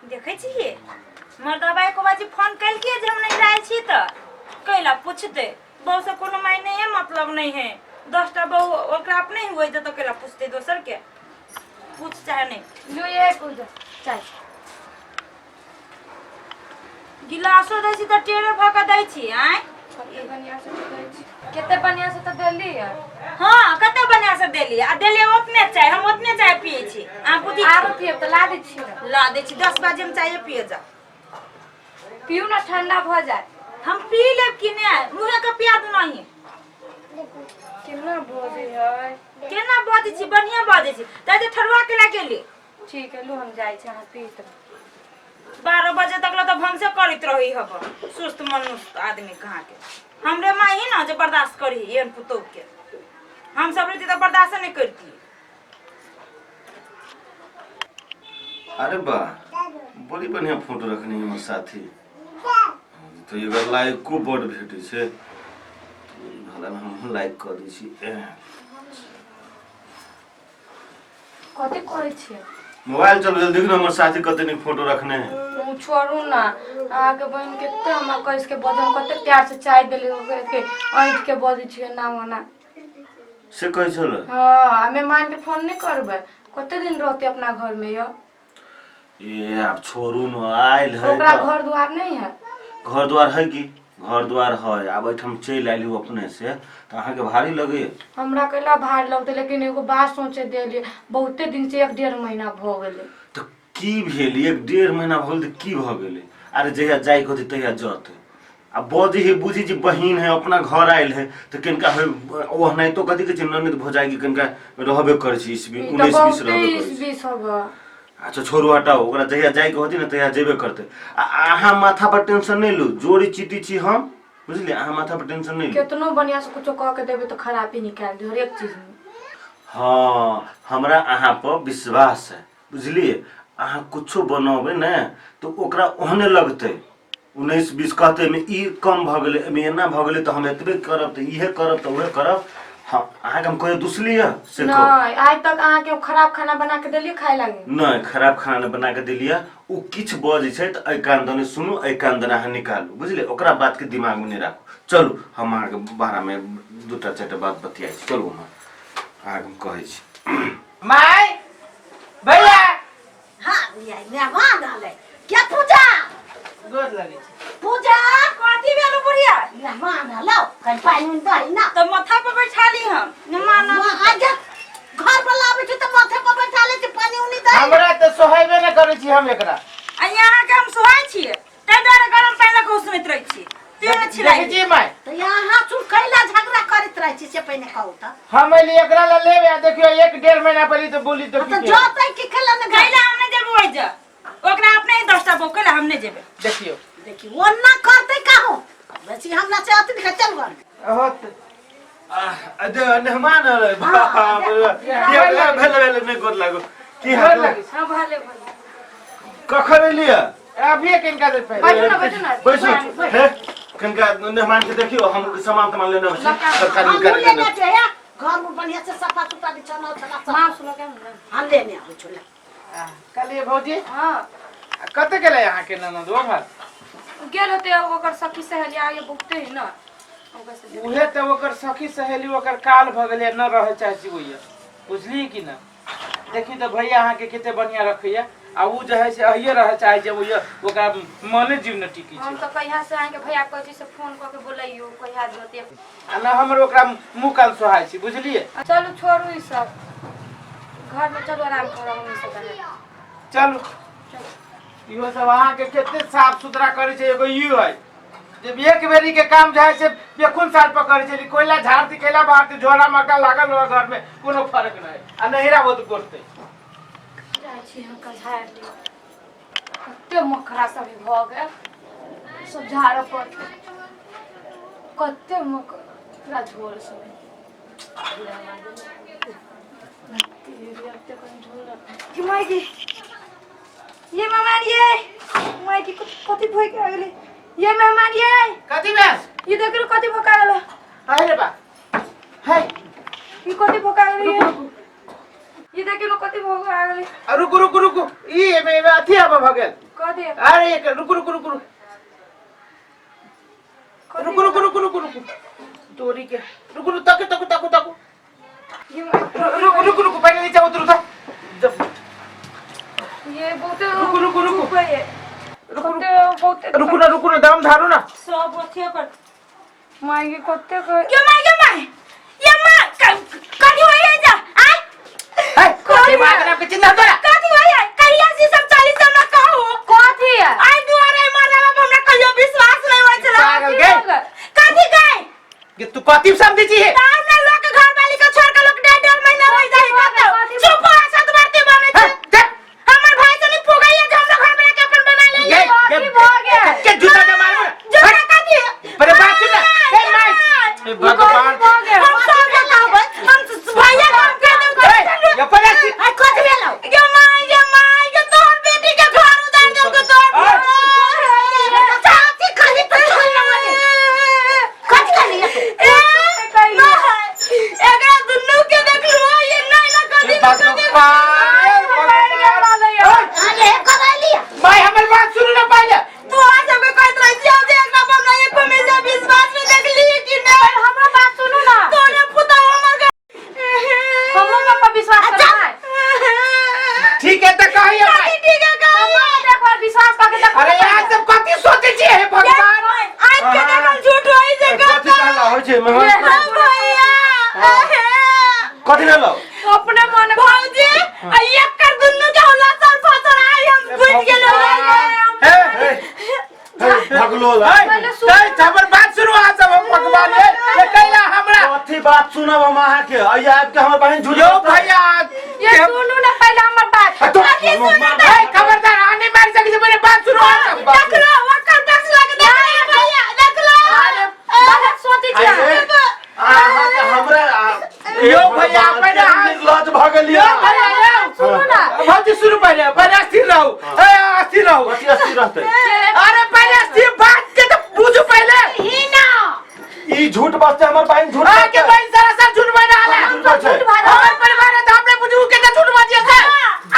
देखे छिए मर्दबाई को बाजी फोन कल के जे हम नहीं जाए छी त कैला पूछते बहू से कोनो मायने है मतलब नहीं है 10टा बहू ओकरा अपने ही होई त कैला पूछते दोसर के पूछ चाहे नहीं लो ये कुछ चाय गिलासो दै छी त टेढ़े भ के दै छी आय केते बढ़िया से तो देली है। हां कते बढ़िया से देली आ देली ओतने चाय हम ओतने चाय पिए छी आ बुद्धि आरो पिए त ला दे छी ला दे छी 10 बजे में चाय पिए जा पियो ना ठंडा भ जाए हम पी लेब कि ने मुहे के पिया दू नहीं केना बोझे है केना बाजै छी बढ़िया बाजै छी त जे ठरवा के ला गेली ठीक है लो हम जाई छी हम पी त 12 बजे तक तो भंसे करत रही हब सुस्त मनुष्य आदमी कहाँ के हमरे माँ ही ना जो बर्दाश्त करी एन पुतोह के हम सब रीति तो बर्दाश्त नहीं करती। अरे वाह बड़ी बढ़िया फोटो रखनी है हमर साथी तो ये लाइक को बड़ भेटे छे भला हम लाइक कर दी छी कते करे छी मोबाइल चलो जल्दी देखो हमर साथी कते निक फोटो रखने है छोड़ू ना आगे बहन केते हम कह के बदन कते प्यार से चाय देले के ऐंठ के बजे छी ना मना से कह छल हां हमें मान के फोन नहीं करबे कते दिन रहते अपना घर में यो ये आप छोड़ू न आइल है ओकरा घर द्वार नहीं है घर द्वार है कि घर द्वार है अब हम चल आइलू अपने से तो अहाँ के भारी लगे हमरा केला भार लगते लेकिन एगो बात सोचे देली बहुते दिन से 1.5 महीना भ गेले तो की भेल 1.5 महीना भल तो की भ गेले अरे जहिया जाय होते तहिया जते आ बजी ही बुझी जी बहिन है अपना घर आइल है तो किनका ओह नहीं तो कथी के ननद भ जाएगी किनका रहबे कर छी 19 20 रहबे कर छी 20 होगा अच्छा छोड़ू हटाओ ओकरा जहिया जाय के होती ना तहिया जेबे करते अहाँ माथा पर टेंशन नहीं लो जोड़ी चीटी छी हम बुझलिए अहाँ माथा पर टेंशन नहीं लो केतनो बढ़िया से कुछो कह के देबे तो खराब ही निकाल दे हर एक चीज में हां हमरा अहाँ पर विश्वास है बुझलिए अहाँ कुछो बनाबे ना तो ओकरा ओहने लगते 19 20 कहते में ई कम भ गेले एमे एना भ गेले तो हम एतबे करब तो इहे करब तो उहे करब हां अहाँ के हम कहे दुसलिए से नहीं आज तक अहाँ के खराब खाना बना के देलिए खाए लागे नहीं खराब खाना बना के देलिए उ किछ बजे छै त ए कान दने सुनु ए कान दने अहाँ निकालू बुझलिए ओकरा बात के दिमाग में नहीं राखू चलू हम अहाँ के बारे में दूटा चारटा बात बतियाई चलू हम अहाँ के कहे छी माय भैया हां भैया मेहमान आले क्या पूजा गोद लगे पूजा कथी भेलो बुढ़िया मेहमान आलो कल पानी दही ना तो माथा पर बैठा ली हम मेहमान आज घर पर लावे छी तो माथा पर बैठा ले छी पानी उनी दही हमरा त सोहाइबे न करे छी हम एकरा आ यहाँ के हम सोहाय छिए तै द्वारा गरम पानी को उसमेत रही छी तेरे छिलाई देखी जी माय तो यहाँ चुप कैला झगड़ा करत रही छी से पहले कहू त हम एली एकरा ला लेबे देखियो 1.5 महीना पहले तो बोली तो तो जो तै के खेला न कैला हमने जेबो ओइ जा ओकरा अपने ही 10टा बोकला हमने जेबे देखियो देखी ओन्ना करते काहो बेसी हमरा से अति दिखा चल गन होत अरे मेहमान अरे बाप रे भेले नहीं गोद लागो की हाल लगे हां भले भले कखन एलिया अभी किनका दे पहले बैठो ना बैसो हे कनका मेहमान के देखियो हम सामान तमान लेने होछी सरकारी हम निकाल लेने लेने चाहिए घर में बढ़िया से सफा सुथरा बिछाना उछाना सब मां सुनो के हम लेने आउ छोला कलिए भौजी हां कते गेले यहाँ के ननद ओ घर गेल होते ओकर सखी सहेली आगे बहुते है ना ओकर से उहे त ओकर सखी सहेली ओकर काल भ गेले न रहे चाहे छी ओइया बुझली कि ना देखी तो भैया अहाँ के केते बढ़िया रखैया आ उ जे है से अहिए रहे चाहे जे ओइया ओकरा मने जीव न टिकी हम छै तो कहिया से आके भैया कहै से फोन क के बोलैयो कहिया जोते आ न हमर ओकरा मुंह कान सोहाय छी बुझलिए चलो छोड़ू ई सब घर में चलो आराम करो हम ई सब करे चलू इहो सब अहाँ के केते साफ सुथरा करे छै एगो ई है जब एक बेरी के काम जाय से बेखुन साल पर करे छै कोयला झाड़ दिखेला बाहर से झोरा मक्का लागल रह घर में कोनो फर्क नहीं आ नहिरा बहुत करते जाय छी हम का झाड़ दे कते मखरा सब भ गेल सब झाड़ पर कते मखरा झोर सब कि माइकी ये मेहमान ये माइकी कथि भई के गेले ये मेहमान ये कथि बेस ये देख लो कथि भका गेले अरे बा है ये कथि भका गेले ये देखियो कति भोग आ गेलै रुकु रुकु रुकु ई एमे अथी अब भगल कथि अरे एक रुकु रुकु रुकु रुकु रुकु रुकु रुकु रुकु तोरी के रुकु रुकु तक तक तक तक रुकु रुकु रुकु पहले नीचे उतरो था ये बहुत रुकु रुकु रुकु बहुत रुकु ना दाम धारो ना सब अथिया कर माई के कते ये माय कथी होय जा आ है कोई बात ना के चिंता तोरा कथी होय कहिया से सब 40 ना कहू कथि है आई दुआरे मारला हमरा कहियो विश्वास नहीं होय छला पागल के कथी गए कि तू कथि समझी छी है तार ना लोग घर वाली के छोड़ के लोग 1.5 महीना रह जाई कत चुप हो सात बारते बने छे हमर भाई से नहीं पुगैया जे हमरा घर वाला के अपन बना ले कथि भ गए के जूता के मारो जूता कथी पर बात सुन ए माई भगवान हम सब बताओ हम भैया काम कर दे ये पर आ खोज ले लो ये माय ये तोर बेटी के घर उधार दे के तोर चाची खाली तो खोज कर लिया एकरा दुन्नु के देख लो ये नहीं ना कदी अरे करा लिया भाई हमर बात सुन ना पहले तू आ सब के कहत रही छी जे एकरा हमरा एक पे में से विश्वास में देख ली कि नहीं हमरा बात सुनु ना तोरे पुता हमर हमरो पर विश्वास करना है ठीक है तो कहिए भाई ठीक है का एक बार विश्वास करके देख अरे यार सब कथि सोचे छी हे भगवान आज के देखम झूठ होई जे कथी कहला होइ छै मेहमान भैया कथी न लो अपने मन भौजी एक कर दुन्नु के होला सर फसर आई हम बुझ गेलो हे भगलो हे हमर बात सुनो आ सब भगवान ये कहला हमरा कथी बात सुनब हम अहाँ के आइया आब के हमर बहन झूठ यो भैया ये सुनु ना पहले हमर बात हे खबरदार आने मार सके से मेरे बात सुनो आ सब देख लो वकर टैक्स लग दे भैया देख लो बात सोची छी हमरा यो भैया पहले लज भ गेल यो भैया यो सुनु ना भौजी सुनो पहले स्थिर रहो स्थिर रहो कथी अस्थिर रहतै अरे पहले स्थिर बात के तो पूछो पहले ही ना ई झूठ बसते हमर बहन झूठ के बहन सरासर झूठ बना है हमर परिवार है तो हमने पूछू के झूठ बाजिए से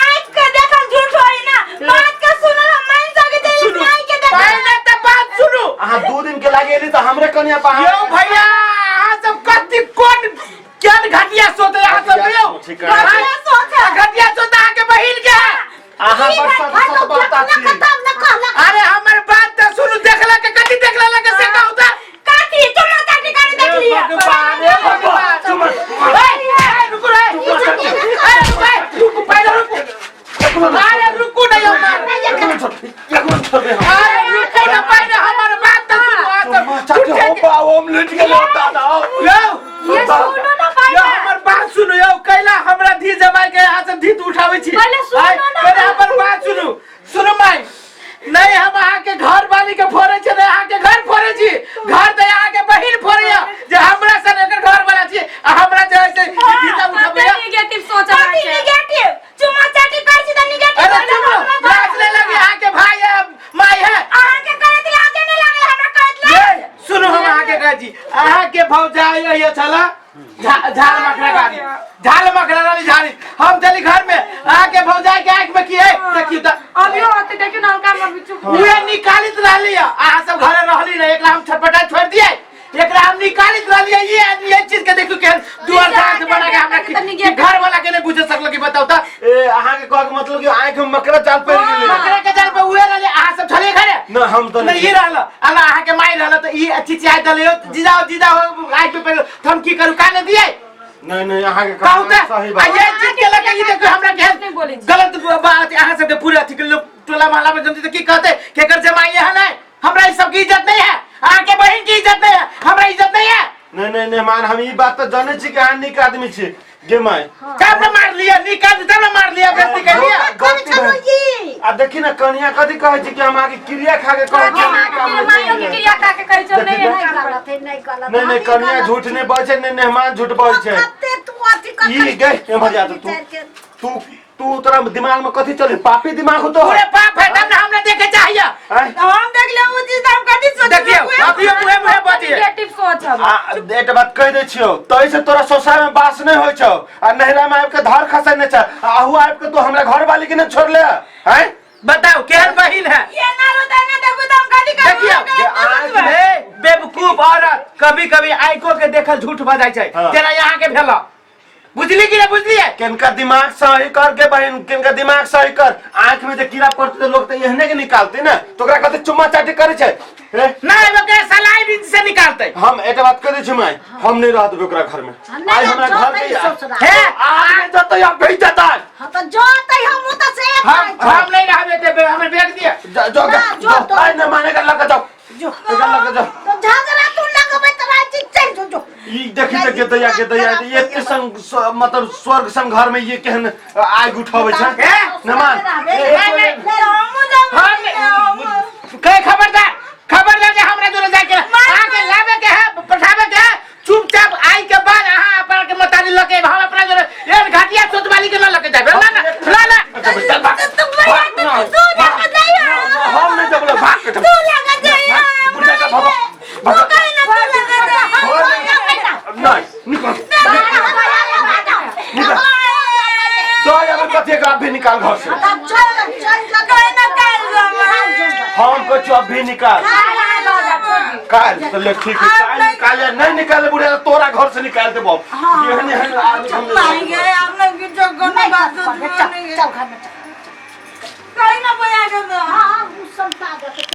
आज के देखम झूठ होई ना बात के सुनो मान सके जे आई के देख पहले तो बात सुनो अहाँ 2 दिन के लागे एली त हमरे कन्या पहाड़ यो भैया आ सब कथि कोन क्या घटिया सोते यहां सब यो घटिया सोच है। घटिया सोता के बहिन के अहाँ बरसा बात छी अरे हमर बात तो सुनो देखला के कथि देखला लगे से कहू त काटी तुम काटी काटी देख लिया भगवान हे भगवान रुको रे रुको पहले रुको अरे रुको नहीं हमर एक मिनट छोड़ दे अरे रुको ना पहले हमर बात तो सुनो चाचा हो बा ओम लुट गेल दादा ये सुनु ना यो पहले हमर बात सुनो यो कैला हमरा धी जमाई के हाथ से धी उठावे छी पहले सुनो ना। पहले हमर बात सुनो माई नहीं हम अहाँ के घर वाली के फोड़े छी नहीं अहाँ के घर फोड़े छी घर तो अहाँ के बहिन फोड़े जे हमरा से एकर घर वाला छी हमरा जे है से धी उठावे नेगेटिव सोच रहा है नेगेटिव चुमा चाटी कर छी त नेगेटिव अरे तुम लाज ले लगे अहाँ के भाई है माई है आहा के करत लाज नहीं लागल हमरा करत लाज सुनो हम अहाँ के कह जी अहाँ के भौजाई ये छला झाल मखरा गाड़ी झाल मखरा वाली झाड़ी हम चली घर में अहाँ के भौजाई के आंख में की है देखियो त अभी होते देखियो ना हल्का में बिचू पूरा निकालित रहली अहाँ सब घरे रहली ना एकरा हम छटपटा छोड़ दिए एकरा हम निकालित रहली ये चीज के देखियो के दुआर दांत बना के हमरा घर वाला के नहीं बुझ सकलो कि बताओ त ए अहाँ के कह के मतलब कि आंख में मकरा चाल पड़ गेल मकरा के जाल पे उहे रहली अहाँ सब छले घरे न हम तो नहीं रहल अल्लाह अहाँ के माई रहल त ई अच्छी चाय दलियो जीजा आंख पे तो हम की करू काने दिए नहीं अहाँ के कहू त सही आ बात ये चीज के लगे ये देखो हमरा के नहीं बोली गलत बात अहाँ सब के पूरा ठीक लोग टोला मोहल्ला में जनती की कहते केकर जमाई है ना हमरा ई सब की इज्जत नहीं है अहाँ के बहन की इज्जत नहीं है हमरा इज्जत नहीं है नहीं मान हम ई बात तो जाने छी कि अहाँ नीक आदमी छी गे माय कब ने मार लिया निकाल तब ने मार लिया बेइज्जती कर लिया गलती भाई आ देखी ना कन्या कथी कहै छी कि हम आगे क्रिया खा के कहै छी माइयों की क्रिया का के कहि चल नहीं नहीं कन्या झूठ नहीं बोल छै नहीं मेहमान झूठ बोल छै ई गए भैया तू तोरा दिमाग में कथी चले पापी दिमाग हो तो पूरे पाप है तब ना हमने देखे चाहे आइया हम देख ले वो चीज हम कथि सोच देखियो अभी मुहे बजिए नेगेटिव सोच हम एक बात कह दे छियो तो ऐसे तोरा ससुराल में बास नहीं होय छौ आ नहरा में आब के धार खसे न छ आहू आब के तो हमरा घर वाली के न छोड़ ले हैं बताओ केहन बहिन है ये ना रो देना देखो तो हम कथि देखियो बेवकूफ औरत कभी कभी आइको के देखल झूठ बजाय छै हाँ। जेना यहाँ के भेला बुझली कि नहीं बुझलिए किनका दिमाग सही कर के बहन किनका दिमाग सही कर आंख में जे कीड़ा पड़ते लोग तो एहने के निकालते ना तो ओकरा कहते चुम्मा चाटी करे छै नहीं वो के सलाई दिन से निकालते हम एटा बात कह दे छी मैं हम नहीं रह देबे ओकरा घर में आई हमरा घर के है आज जतै आप भेज देता हां तो जोतै हम त से हम नहीं रहबे देबे हमें बेच दिया जो आई न माने का लगा जाओ जो लगा जाओ तो झगड़ा तू लगबे त राजी चल जो जो ई देखी त के दैया ये के संग मतलब स्वर्ग संग घर में ये केहन आग उठावे छै न मान कई खबरदार जे हमरा जोरे जाके आके लावे के है पठावे के है चुपचाप आई के बाद अहां अपन के मतारी लके हम अपना जोरे एक घाटिया सोच वाली के न लके जाबे ना हम नहीं जबले भाग के तू लगा जाइए बुढ़ा का भगो तू कहीं ना तू लगा जाइए नहीं निकल तो यार कथि का भी निकाल घर से कहीं ना हम को चो भी निकाल काल तो ले ठीक है काल निकाल नहीं निकाले बुढ़े तोरा घर से निकाल दे बाप ये नहीं मार गए हम लोग की जगह में बात चल घर में कहीं ना बोया कर दो हां हम सब